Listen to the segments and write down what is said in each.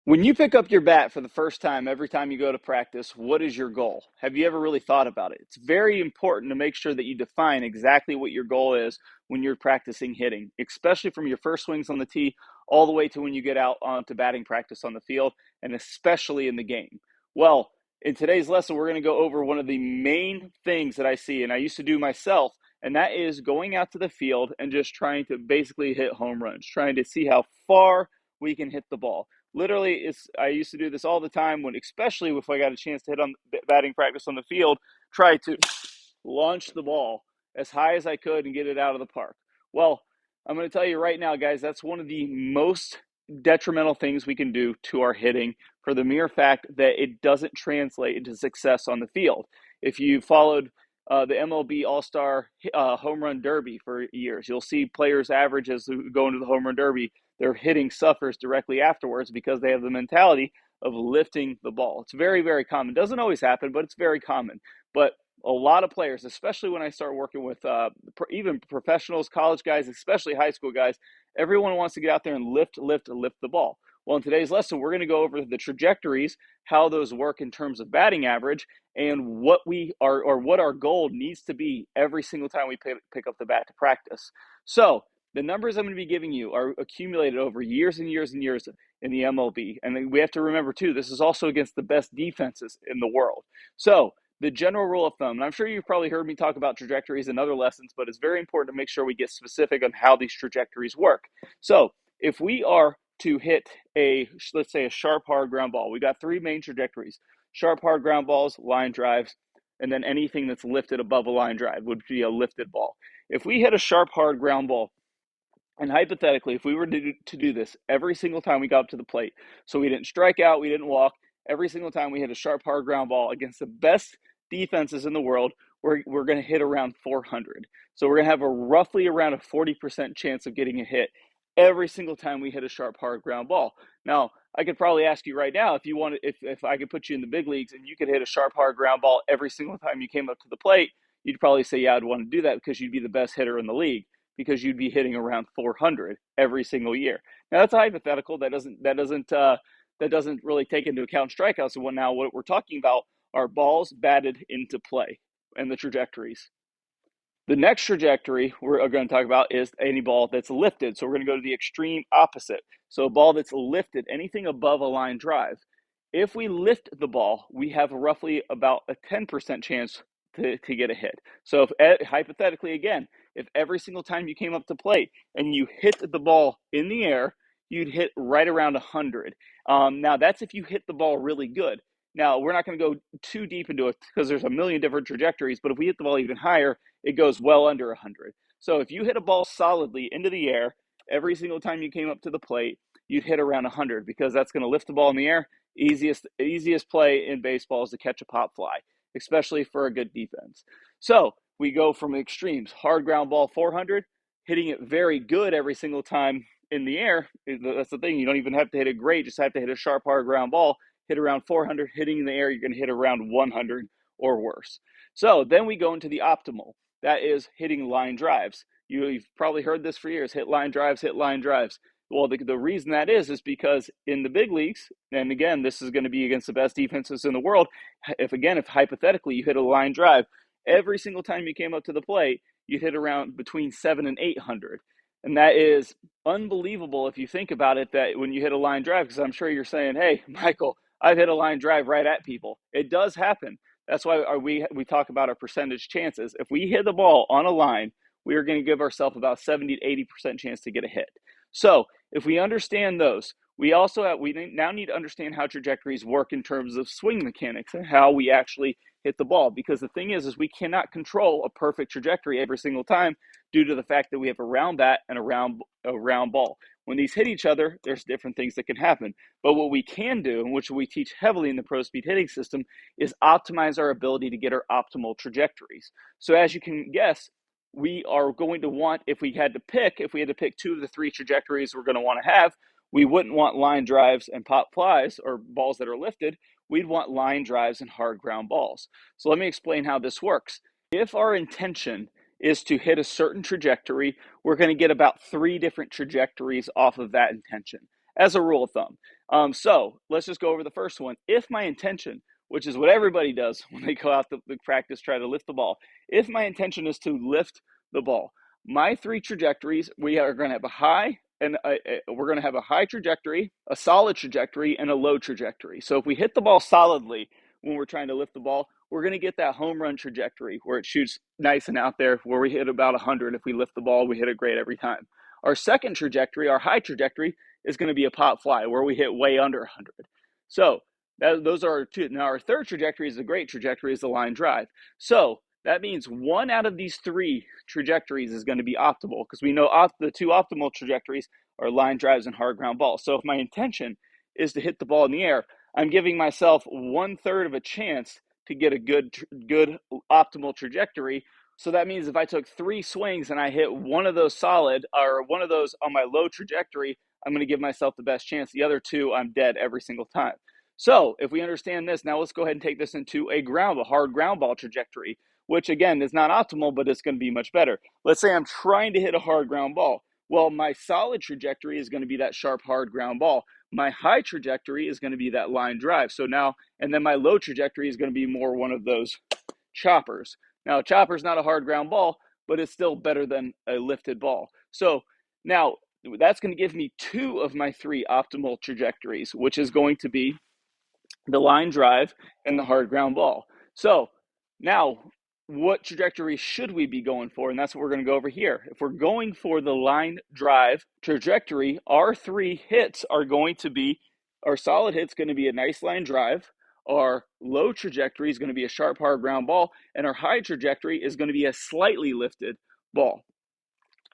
When you pick up your bat for the first time, every time you go to practice, what is your goal? Have you ever really thought about it? It's very important to make sure that you define exactly what your goal is when you're practicing hitting, especially from your first swings on the tee all the way to when you get out onto batting practice on the field, and especially in the game. Well, in today's lesson, we're going to go over one of the main things that I see, and I used to do myself, and that is going out to the field and just trying to basically hit home runs, trying to see how far we can hit the ball. Literally, I used to do this all the time when, especially if I got a chance to hit on batting practice on the field, try to launch the ball as high as I could and get it out of the park. Well, I'm going to tell you right now, guys, that's one of the most detrimental things we can do to our hitting for the mere fact that it doesn't translate into success on the field. If you followed the MLB All-Star Home Run Derby for years, you'll see players' averages who go into the Home Run Derby, their hitting suffers directly afterwards because they have the mentality of lifting the ball. It's very, very common. Doesn't always happen, but it's very common. But a lot of players, especially when I start working with even professionals, college guys, especially high school guys, everyone wants to get out there and lift the ball. Well, in today's lesson, we're going to go over the trajectories, how those work in terms of batting average, and what we are, or what our goal needs to be every single time we pick up the bat to practice. So the numbers I'm going to be giving you are accumulated over years and years and years in the MLB. And we have to remember, too, this is also against the best defenses in the world. So the general rule of thumb, and I'm sure you've probably heard me talk about trajectories in other lessons, but it's very important to make sure we get specific on how these trajectories work. So if we are to hit let's say a sharp, hard ground ball, we got three main trajectories: sharp, hard ground balls, line drives, and then anything that's lifted above a line drive would be a lifted ball. If we hit a sharp, hard ground ball, and hypothetically, if we were to do this every single time we got up to the plate, so we didn't strike out, we didn't walk, every single time we hit a sharp, hard ground ball against the best defenses in the world, we're going to hit around 400. So we're going to have a roughly around a 40% chance of getting a hit every single time we hit a sharp, hard ground ball. Now, I could probably ask you right now, if you wanted, if I could put you in the big leagues and you could hit a sharp, hard ground ball every single time you came up to the plate, you'd probably say, yeah, I'd want to do that because you'd be the best hitter in the league, because you'd be hitting around 400 every single year. Now that's a hypothetical. That doesn't really take into account strikeouts. And what we're talking about are balls batted into play and the trajectories. The next trajectory we're going to talk about is any ball that's lifted. So we're going to go to the extreme opposite. So a ball that's lifted, anything above a line drive. If we lift the ball, we have roughly about a 10% chance to get a hit. So hypothetically, again, if every single time you came up to plate and you hit the ball in the air, you'd hit right around 100. Now, that's if you hit the ball really good. Now, we're not going to go too deep into it because there's a million different trajectories, but if we hit the ball even higher, it goes well under 100. So if you hit a ball solidly into the air every single time you came up to the plate, you'd hit around 100, because that's going to lift the ball in the air. Easiest play in baseball is to catch a pop fly, especially for a good defense. So we go from extremes: hard ground ball 400, hitting it very good every single time in the air. That's the thing. You don't even have to hit it great. Just have to hit a sharp, hard ground ball, hit around 400. Hitting in the air, you're going to hit around 100 or worse. So then we go into the optimal. That is hitting line drives. You've probably heard this for years: hit line drives, hit line drives. Well, the reason that is because in the big leagues, and again, this is going to be against the best defenses in the world, if hypothetically you hit a line drive, every single time you came up to the plate, you hit around between 700 and 800. And that is unbelievable if you think about it, that when you hit a line drive, because I'm sure you're saying, hey, Michael, I've hit a line drive right at people. It does happen. That's why we talk about our percentage chances. If we hit the ball on a line, we are going to give ourselves about 70 to 80% chance to get a hit. So if we understand those, we now need to understand how trajectories work in terms of swing mechanics and how we actually hit the ball. Because the thing is we cannot control a perfect trajectory every single time, due to the fact that we have a round bat and a round ball. When these hit each other, there's different things that can happen. But what we can do, and which we teach heavily in the Pro Speed hitting system, is optimize our ability to get our optimal trajectories. So as you can guess, we are going to want, if we had to pick 2 of the 3 trajectories we're going to want to have, we wouldn't want line drives and pop flies, or balls that are lifted. We'd want line drives and hard ground balls. So let me explain how this works. If our intention is to hit a certain trajectory, we're going to get about 3 different trajectories off of that intention. as a rule of thumb. So let's just go over the first one. If my intention, which is what everybody does when they go out to practice, try to lift the ball. If my intention is to lift the ball, my three trajectories, we are going to have a high, and we're going to have a high trajectory, a solid trajectory, and a low trajectory. So if we hit the ball solidly when we're trying to lift the ball, we're going to get that home run trajectory where it shoots nice and out there, where we hit about 100. If we lift the ball, we hit it great every time. Our second trajectory, our high trajectory, is going to be a pop fly where we hit way under 100. So those are our two. Now, our third trajectory is a great trajectory, is the line drive. So that means one out of these three trajectories is going to be optimal, because we know the two optimal trajectories are line drives and hard ground balls. So if my intention is to hit the ball in the air, I'm giving myself 1/3 of a chance to get a good optimal trajectory. So that means if I took 3 swings and I hit one of those solid, or one of those on my low trajectory, I'm going to give myself the best chance. The other two, I'm dead every single time. So if we understand this, now let's go ahead and take this into a hard ground ball trajectory, which again is not optimal, but it's going to be much better. Let's say I'm trying to hit a hard ground ball. Well, my solid trajectory is going to be that sharp, hard ground ball. My high trajectory is going to be that line drive. So now, and then my low trajectory is going to be more one of those choppers. Now, a chopper is not a hard ground ball, but it's still better than a lifted ball. So now that's going to give me 2 of my 3 optimal trajectories, which is going to be the line drive and the hard ground ball. So now, what trajectory should we be going for? And that's what we're going to go over here. If we're going for the line drive trajectory, our 3 hits are going to be, our solid hit's going to be a nice line drive, our low trajectory is going to be a sharp hard ground ball, and our high trajectory is going to be a slightly lifted ball.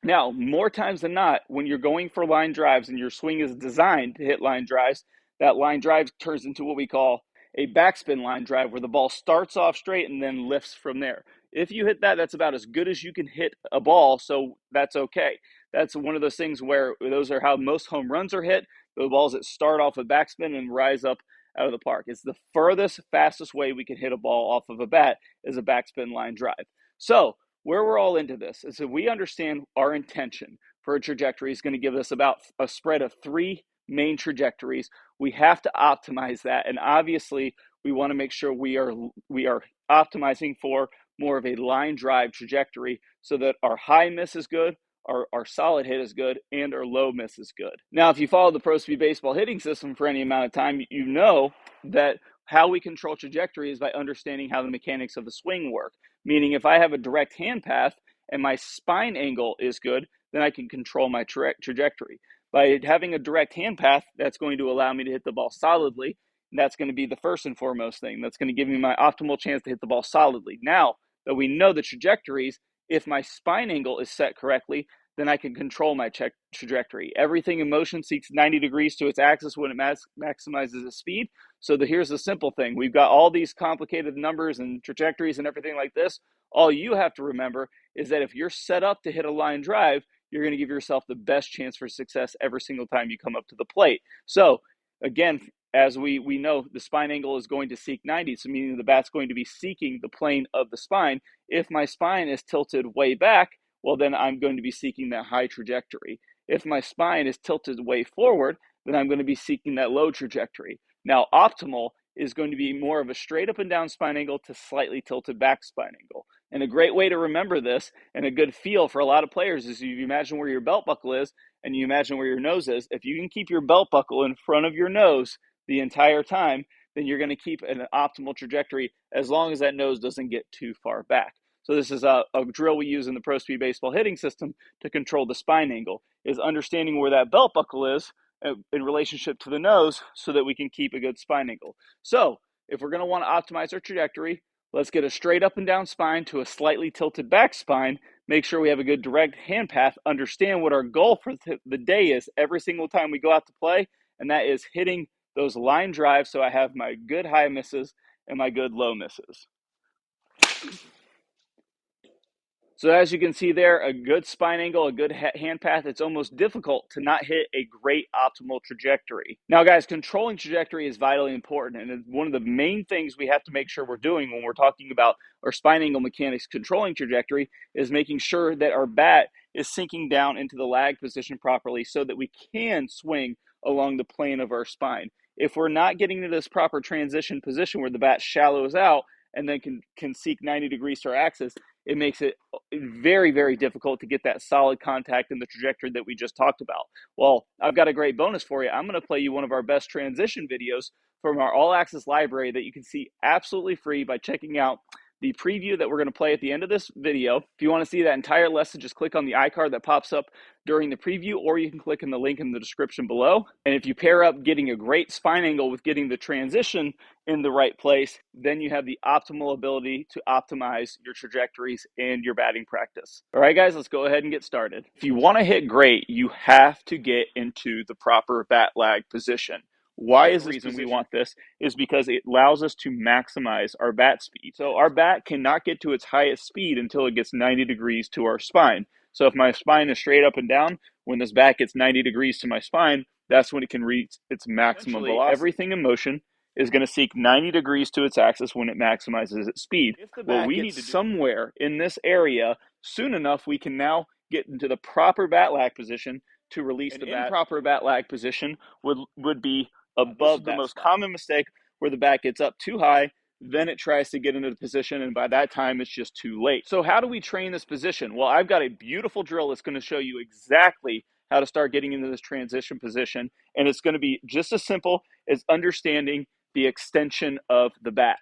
Now, more times than not, when you're going for line drives and your swing is designed to hit line drives, that line drive turns into what we call a backspin line drive, where the ball starts off straight and then lifts from there. If you hit that, that's about as good as you can hit a ball, so that's okay. That's one of those things where those are how most home runs are hit, the balls that start off a backspin and rise up out of the park. It's the furthest, fastest way we can hit a ball off of a bat is a backspin line drive. So where we're all into this is if we understand our intention for a trajectory is going to give us about a spread of 3 main trajectories. We have to optimize that, and obviously we want to make sure we are optimizing for more of a line drive trajectory, so that our high miss is good, our solid hit is good, and our low miss is good. Now, if you follow the Pro Speed Baseball hitting system for any amount of time, you know that how we control trajectory is by understanding how the mechanics of the swing work. Meaning, if I have a direct hand path and my spine angle is good, then I can control my trajectory. By having a direct hand path, that's going to allow me to hit the ball solidly. And that's going to be the first and foremost thing. That's going to give me my optimal chance to hit the ball solidly. Now that we know the trajectories, if my spine angle is set correctly, then I can control my trajectory. Everything in motion seeks 90 degrees to its axis when it maximizes its speed. So here's the simple thing. We've got all these complicated numbers and trajectories and everything like this. All you have to remember is that if you're set up to hit a line drive, you're going to give yourself the best chance for success every single time you come up to the plate. So again, as we know, the spine angle is going to seek 90, so meaning the bat's going to be seeking the plane of the spine. If my spine is tilted way back, well, then I'm going to be seeking that high trajectory. If my spine is tilted way forward, then I'm going to be seeking that low trajectory. Now, optimal is going to be more of a straight up and down spine angle to slightly tilted back spine angle. And a great way to remember this, and a good feel for a lot of players, is you imagine where your belt buckle is and you imagine where your nose is. If you can keep your belt buckle in front of your nose the entire time, then you're going to keep an optimal trajectory as long as that nose doesn't get too far back. So this is a drill we use in the Pro Speed Baseball hitting system to control the spine angle, is understanding where that belt buckle is in relationship to the nose so that we can keep a good spine angle. So if we're going to want to optimize our trajectory, let's get a straight up and down spine to a slightly tilted back spine. Make sure we have a good direct hand path. Understand what our goal for the day is every single time we go out to play, and that is hitting those line drives so I have my good high misses and my good low misses. So as you can see there, a good spine angle, a good hand path, it's almost difficult to not hit a great optimal trajectory. Now guys, controlling trajectory is vitally important, and one of the main things we have to make sure we're doing when we're talking about our spine angle mechanics controlling trajectory is making sure that our bat is sinking down into the lag position properly so that we can swing along the plane of our spine. If we're not getting to this proper transition position where the bat shallows out and then can seek 90 degrees to our axis, it makes it very, very difficult to get that solid contact in the trajectory that we just talked about. Well, I've got a great bonus for you. I'm going to play you one of our best transition videos from our All Access library that you can see absolutely free by checking out the preview that we're going to play at the end of this video. If you want to see that entire lesson, just click on the iCard that pops up during the preview, or you can click on the link in the description below. And if you pair up getting a great spine angle with getting the transition in the right place, then you have the optimal ability to optimize your trajectories and your batting practice. All right, guys, let's go ahead and get started. If you want to hit great, you have to get into the proper bat lag position. Why is this reason we want this? Is because it allows us to maximize our bat speed. So our bat cannot get to its highest speed until it gets 90 degrees to our spine. So if my spine is straight up and down, when this bat gets 90 degrees to my spine, that's when it can reach its maximum velocity. Everything in motion is going to seek 90 degrees to its axis when it maximizes its speed. If the bat gets somewhere in this area soon enough, we can now get into the proper bat lag position to release the bat. An improper bat lag position would be above the most common mistake, where the bat gets up too high, then it tries to get into the position, and by that time it's just too late. So how do we train this position? Well, I've got a beautiful drill that's going to show you exactly how to start getting into this transition position, and it's going to be just as simple as understanding the extension of the bat.